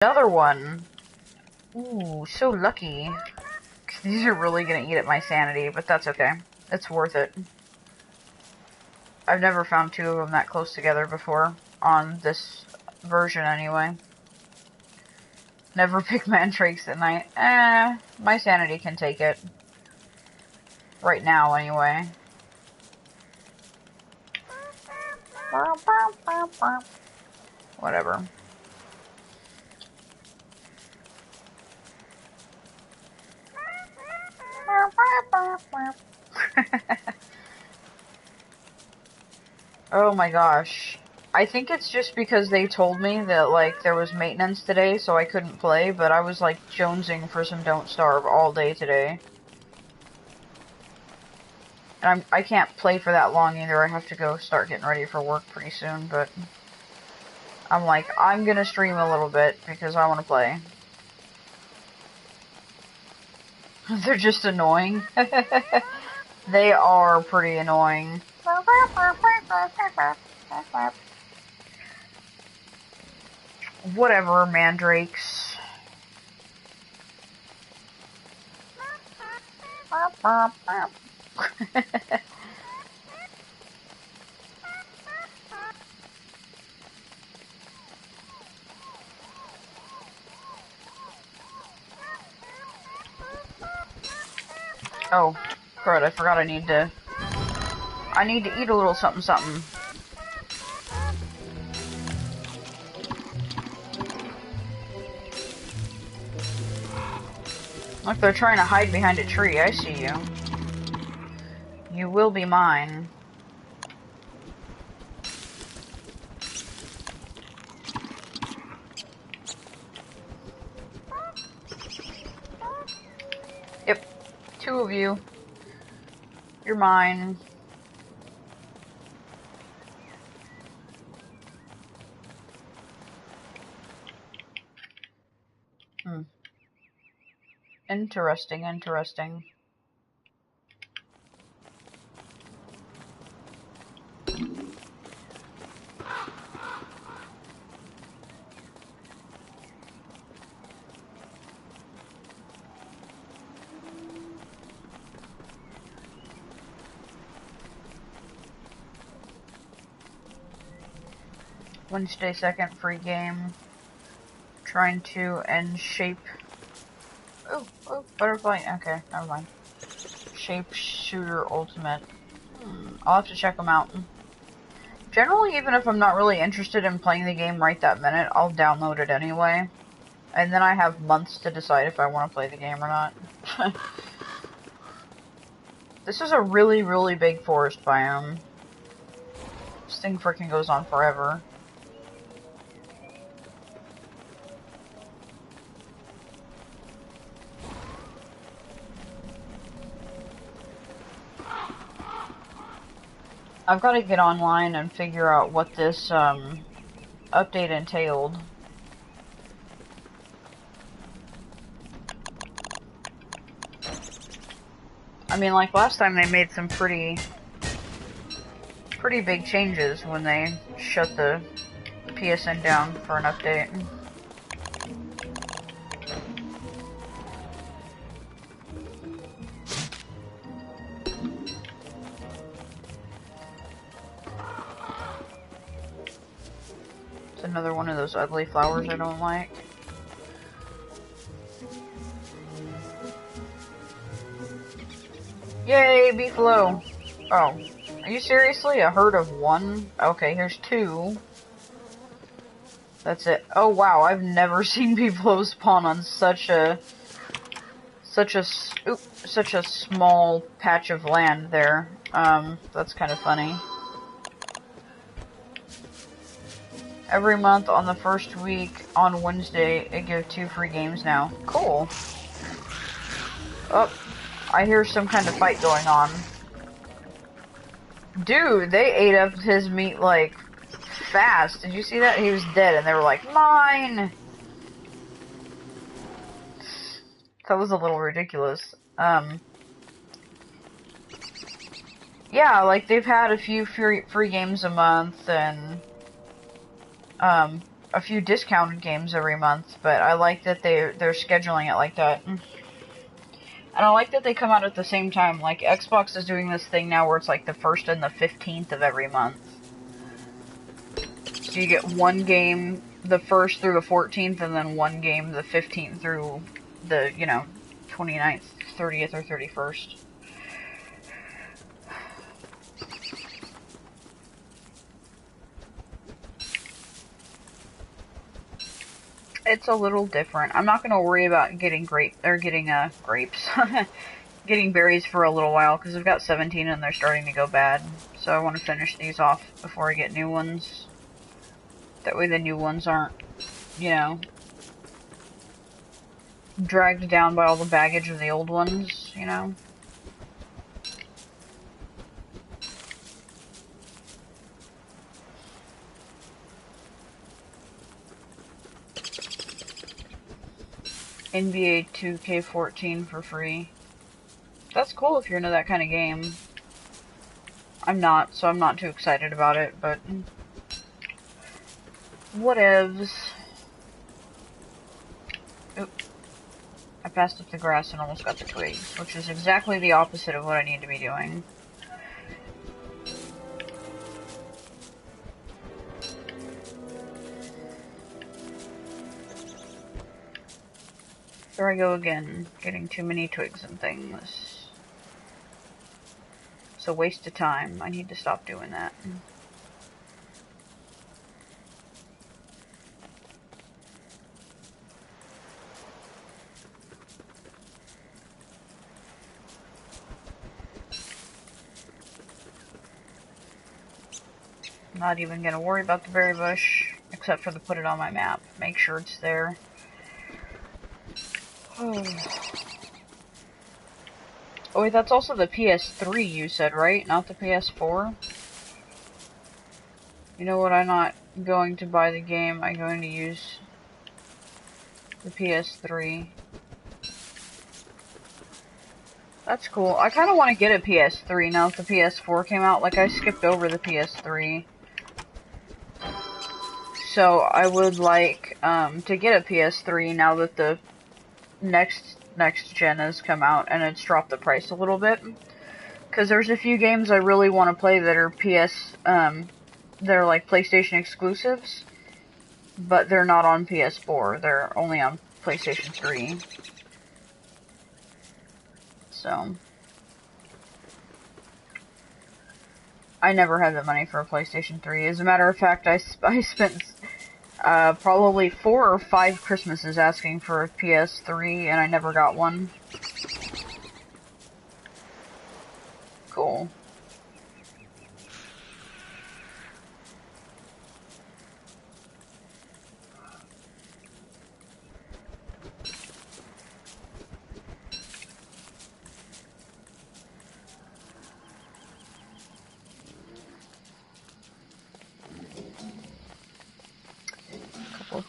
Another one. Ooh, so lucky. These are really gonna eat at my sanity, but that's okay. It's worth it. I've never found two of them that close together before, on this version anyway. Never pick mandrakes at night. My sanity can take it. Right now, anyway. Whatever. Oh my gosh. I think it's just because they told me that, like, there was maintenance today, so I couldn't play, but I was, like, jonesing for some Don't Starve all day today. And I can't play for that long either. I have to go start getting ready for work pretty soon, but I'm like, I'm gonna stream a little bit because I want to play. They're just annoying. They are pretty annoying. Whatever, mandrakes. Oh, crud, I forgot I need to eat a little something something. Look, they're trying to hide behind a tree. I see you. You will be mine. Yep. Two of you. You're mine. Interesting, interesting. Wednesday 2nd free game. Trying to end shape. Oh, butterfly. Okay, never mind. Shape Shooter Ultimate. I'll have to check them out. Generally, even if I'm not really interested in playing the game right that minute, I'll download it anyway. And then I have months to decide if I want to play the game or not. This is a really, really big forest biome. This thing freaking goes on forever. I've got to get online and figure out what this update entailed. I mean, like last time they made some pretty big changes when they shut the PSN down for an update. It's another one of those ugly flowers I don't like. Yay, beef low. Oh, are you seriously a herd of one? Okay, here's two. That's it. Oh wow, I've never seen beefalo spawn on such a small patch of land there. That's kind of funny. Every month on the first week on Wednesday, it gives 2 free games now. Cool. Oh, I hear some kind of fight going on. Dude, they ate up his meat, like, fast. Did you see that? He was dead, and they were like, mine! That was a little ridiculous. Yeah, like, they've had a few free games a month, and, a few discounted games every month, but I like that they're scheduling it like that. And I like that they come out at the same time. Like, Xbox is doing this thing now where it's like the 1st and the 15th of every month. So you get one game the 1st through the 14th, and then one game the 15th through the, 29th, 30th, or 31st. It's a little different. I'm not going to worry about getting grapes, getting berries for a little while, because I've got 17 and they're starting to go bad. So I want to finish these off before I get new ones. That way the new ones aren't, dragged down by all the baggage of the old ones, NBA 2K14 for free. That's cool if you're into that kind of game. I'm not, so I'm not too excited about it, but whatevs. Oop. I passed up the grass and almost got the twigs, which is exactly the opposite of what I need to be doing. There I go again, getting too many twigs and things. It's a waste of time. I need to stop doing that. I'm not even gonna worry about the berry bush, except for to put it on my map. Make sure it's there. Oh wait, that's also the PS3 you said, right? Not the PS4? You know what, I'm not going to buy the game, I'm going to use the PS3. That's cool. I kind of want to get a PS3 now that the PS4 came out. Like, I skipped over the PS3. So, I would like, to get a PS3 now that the next gen has come out and it's dropped the price a little bit. Because there's a few games I really want to play that are they're like PlayStation exclusives, but they're not on PS4. They're only on PlayStation 3. So, I never had the money for a PlayStation 3. As a matter of fact, I spent probably 4 or 5 Christmases asking for a PS3, and I never got one. Cool.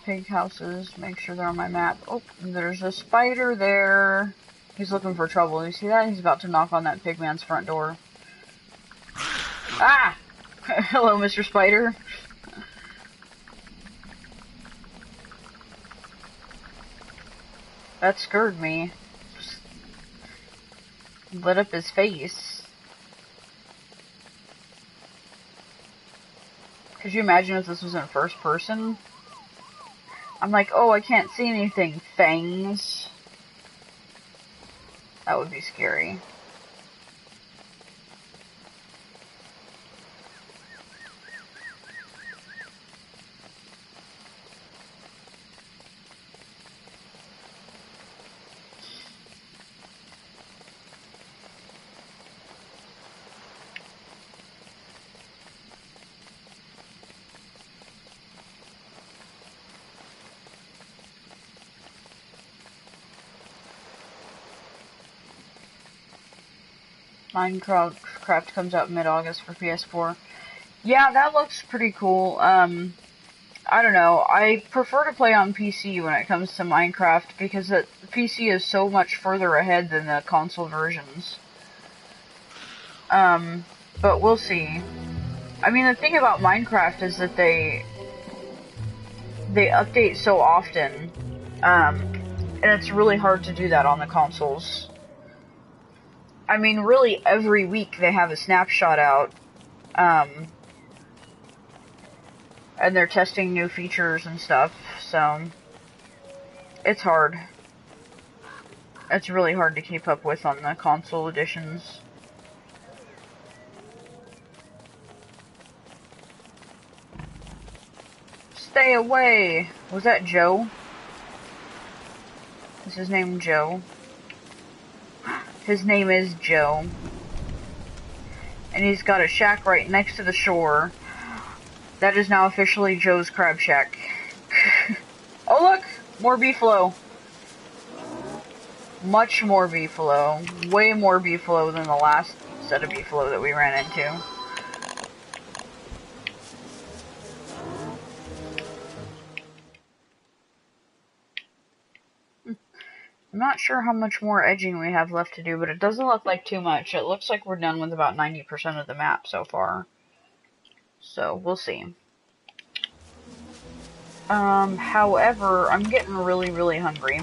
Pig houses, make sure they're on my map. Oh, there's a spider there. He's looking for trouble. You see that? He's about to knock on that pig man's front door. Ah! Hello, Mr. Spider. That scared me. Just lit up his face. Could you imagine if this was in first person? I'm like, oh, I can't see anything. Fangs. That would be scary. Minecraft comes out mid-August for PS4. Yeah, that looks pretty cool. I don't know. I prefer to play on PC when it comes to Minecraft because the PC is so much further ahead than the console versions. But we'll see. I mean, the thing about Minecraft is that they update so often, and it's really hard to do that on the consoles. I mean, really, every week they have a snapshot out, and they're testing new features and stuff, so it's hard. It's really hard to keep up with on the console editions. Stay away! Was that Joe? Is his name Joe? His name is Joe. And he's got a shack right next to the shore. That is now officially Joe's Crab Shack. Oh look! More beefalo. Much more beefalo. Way more beefalo than the last set of beefalo that we ran into. I'm not sure how much more edging we have left to do, but it doesn't look like too much. It looks like we're done with about 90% of the map so far. So, we'll see. However, I'm getting really, really hungry.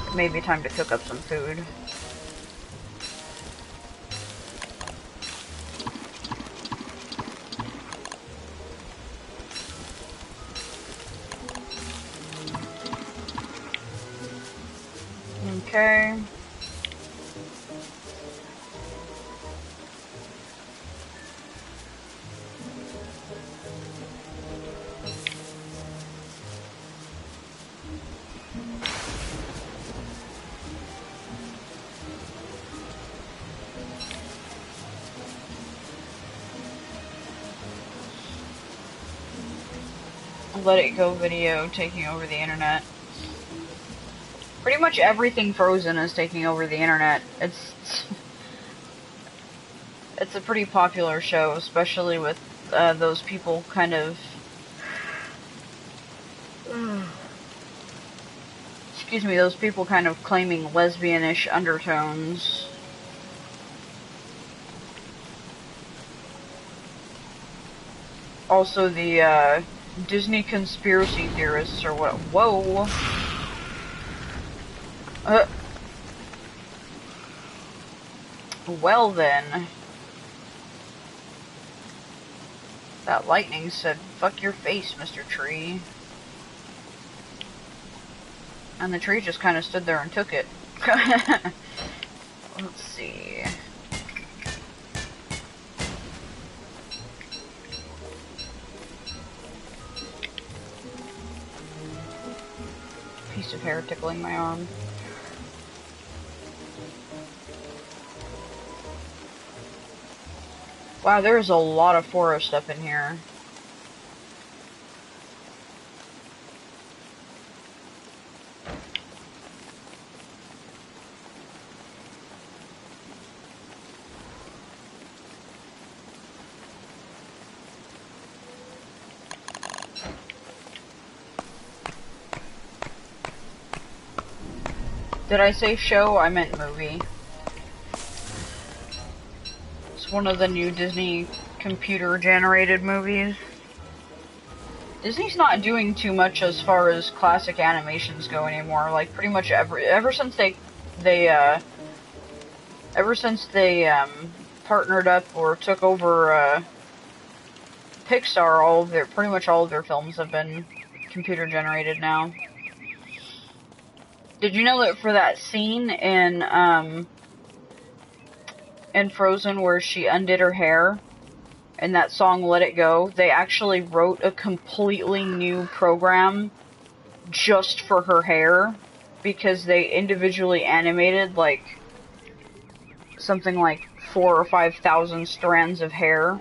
It may be time to cook up some food. Okay. Let It Go video taking over the internet. Pretty much everything Frozen is taking over the internet. It's a pretty popular show, especially with those people kind of... excuse me, those people kind of claiming lesbianish undertones. Also the Disney conspiracy theorists or what? Whoa! Well then. That lightning said, "Fuck your face, Mr. Tree." And the tree just kind of stood there and took it. Let's see. Piece of hair tickling my arm. Wow, there's a lot of forest up in here. Did I say show? I meant movie. It's one of the new Disney computer-generated movies. Disney's not doing too much as far as classic animations go anymore. Like pretty much ever since they partnered up or took over Pixar, pretty much all of their films have been computer-generated now. Did you know that for that scene in Frozen where she undid her hair in that song Let It Go, they actually wrote a completely new program just for her hair because they individually animated like something like 4,000 or 5,000 strands of hair.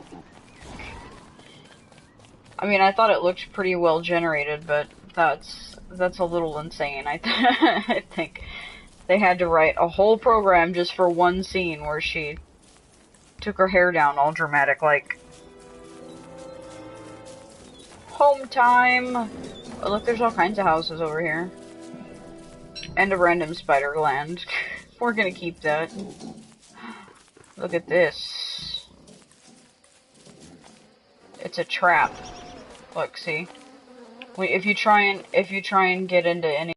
I mean, I thought it looked pretty well generated, but that's a little insane. I think they had to write a whole program just for one scene where she took her hair down all dramatic like. Home time! Oh, look, there's all kinds of houses over here. And a random spider gland. We're gonna keep that. Look at this. It's a trap. Look, see? if you try and get into any